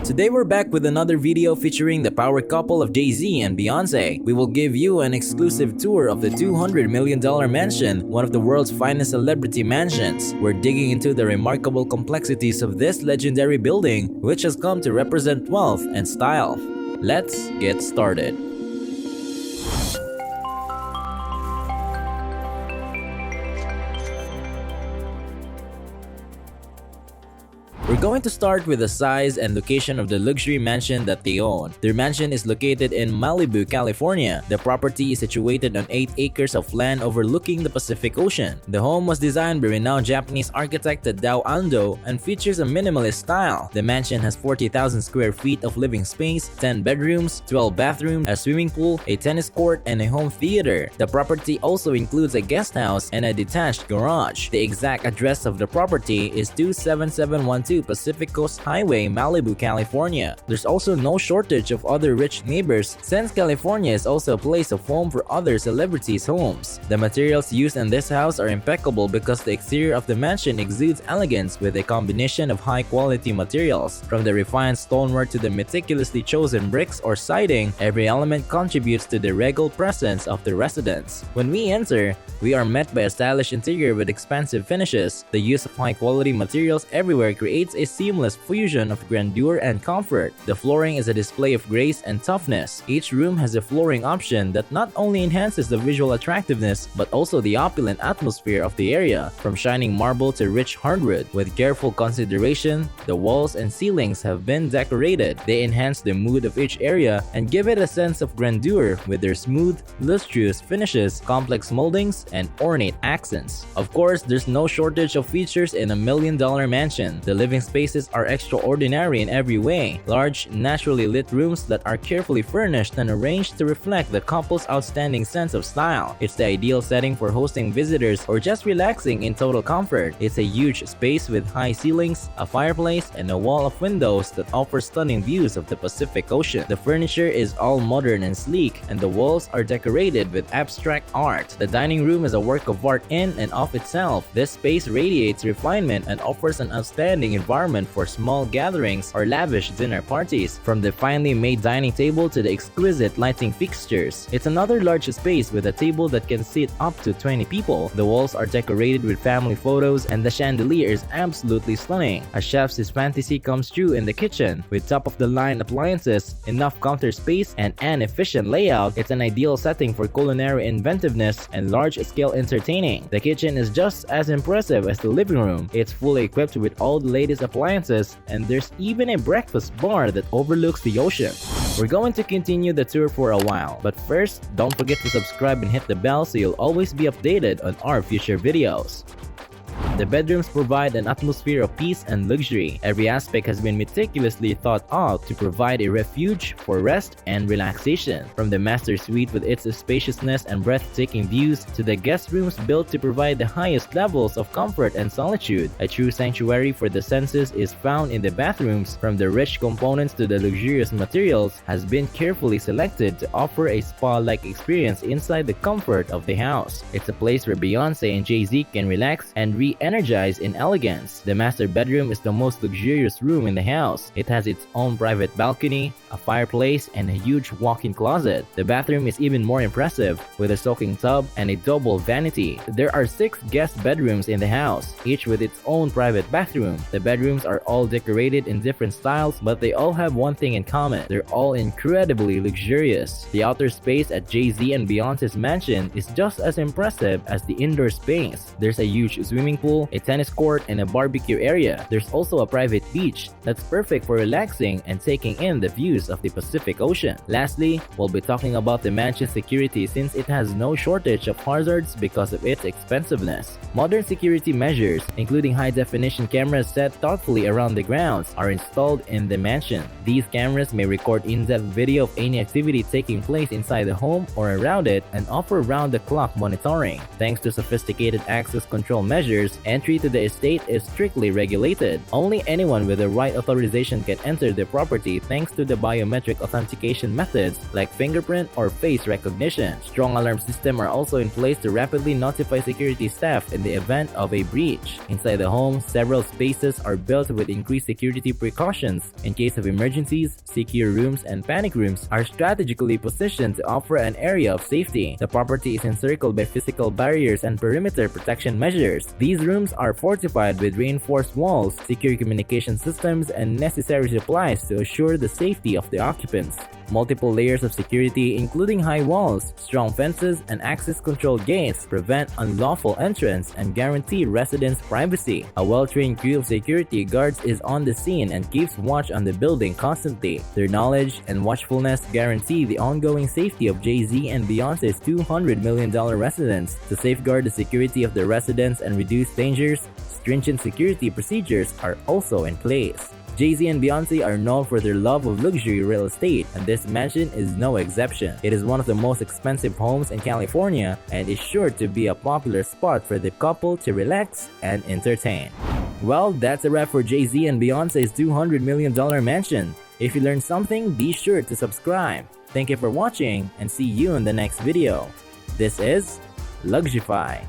Today we're back with another video featuring the power couple of Jay-Z and Beyoncé. We will give you an exclusive tour of the $200 million mansion, one of the world's finest celebrity mansions. We're digging into the remarkable complexities of this legendary building, which has come to represent wealth and style. Let's get started. We're going to start with the size and location of the luxury mansion that they own. Their mansion is located in Malibu, California. The property is situated on 8 acres of land overlooking the Pacific Ocean. The home was designed by renowned Japanese architect Tadao Ando and features a minimalist style. The mansion has 40,000 square feet of living space, 10 bedrooms, 12 bathrooms, a swimming pool, a tennis court, and a home theater. The property also includes a guest house and a detached garage. The exact address of the property is 27712 Pacific Coast Highway, Malibu, California. There's also no shortage of other rich neighbors since California is also a place of home for other celebrities' homes. The materials used in this house are impeccable because the exterior of the mansion exudes elegance with a combination of high-quality materials. From the refined stonework to the meticulously chosen bricks or siding, every element contributes to the regal presence of the residence. When we enter, we are met by a stylish interior with expansive finishes. The use of high-quality materials everywhere creates a seamless fusion of grandeur and comfort. The flooring is a display of grace and toughness. Each room has a flooring option that not only enhances the visual attractiveness but also the opulent atmosphere of the area. From shining marble to rich hardwood, with careful consideration, the walls and ceilings have been decorated. They enhance the mood of each area and give it a sense of grandeur with their smooth, lustrous finishes, complex moldings, and ornate accents. Of course, there's no shortage of features in a million-dollar mansion. The living spaces are extraordinary in every way. Large, naturally lit rooms that are carefully furnished and arranged to reflect the couple's outstanding sense of style. It's the ideal setting for hosting visitors or just relaxing in total comfort. It's a huge space with high ceilings, a fireplace, and a wall of windows that offer stunning views of the Pacific Ocean. The furniture is all modern and sleek, and the walls are decorated with abstract art. The dining room is a work of art in and of itself. This space radiates refinement and offers an outstanding environment for small gatherings or lavish dinner parties. From the finely made dining table to the exquisite lighting fixtures, it's another large space with a table that can seat up to 20 people. The walls are decorated with family photos and the chandelier is absolutely stunning. A chef's fantasy comes true in the kitchen. With top-of-the-line appliances, enough counter space, and an efficient layout, it's an ideal setting for culinary inventiveness and large-scale entertaining. The kitchen is just as impressive as the living room. It's fully equipped with all the latest appliances, and there's even a breakfast bar that overlooks the ocean. We're going to continue the tour for a while, but first, don't forget to subscribe and hit the bell so you'll always be updated on our future videos. The bedrooms provide an atmosphere of peace and luxury. Every aspect has been meticulously thought out to provide a refuge for rest and relaxation. From the master suite with its spaciousness and breathtaking views to the guest rooms built to provide the highest levels of comfort and solitude, a true sanctuary for the senses is found in the bathrooms. From the rich components to the luxurious materials has been carefully selected to offer a spa-like experience inside the comfort of the house. It's a place where Beyoncé and Jay-Z can relax and re-energize in elegance. The master bedroom is the most luxurious room in the house. It has its own private balcony, a fireplace, and a huge walk-in closet. The bathroom is even more impressive, with a soaking tub and a double vanity. There are 6 guest bedrooms in the house, each with its own private bathroom. The bedrooms are all decorated in different styles, but they all have one thing in common. They're all incredibly luxurious. The outer space at Jay-Z and Beyoncé's mansion is just as impressive as the indoor space. There's a huge swimming pool, a tennis court, and a barbecue area. There's also a private beach that's perfect for relaxing and taking in the views of the Pacific Ocean. Lastly, we'll be talking about the mansion's security since it has no shortage of hazards because of its expensiveness. Modern security measures, including high-definition cameras set thoughtfully around the grounds, are installed in the mansion. These cameras may record in-depth video of any activity taking place inside the home or around it and offer round-the-clock monitoring. Thanks to sophisticated access control measures, Entry to the estate is strictly regulated. Only anyone with the right authorization can enter the property thanks to the biometric authentication methods like fingerprint or face recognition. Strong alarm systems are also in place to rapidly notify security staff in the event of a breach. Inside the home, several spaces are built with increased security precautions. In case of emergencies, secure rooms and panic rooms are strategically positioned to offer an area of safety. The property is encircled by physical barriers and perimeter protection measures. These rooms are fortified with reinforced walls, secure communication systems, and necessary supplies to assure the safety of the occupants. Multiple layers of security, including high walls, strong fences, and access control gates, prevent unlawful entrance and guarantee residents' privacy. A well-trained crew of security guards is on the scene and keeps watch on the building constantly. Their knowledge and watchfulness guarantee the ongoing safety of Jay-Z and Beyoncé's $200 million residence. To safeguard the security of the residents and reduce dangers, stringent security procedures are also in place. Jay-Z and Beyoncé are known for their love of luxury real estate, and this mansion is no exception. It is one of the most expensive homes in California and is sure to be a popular spot for the couple to relax and entertain. Well, that's a wrap for Jay-Z and Beyoncé's $200 million mansion. If you learned something, be sure to subscribe. Thank you for watching and see you in the next video. This is Luxify.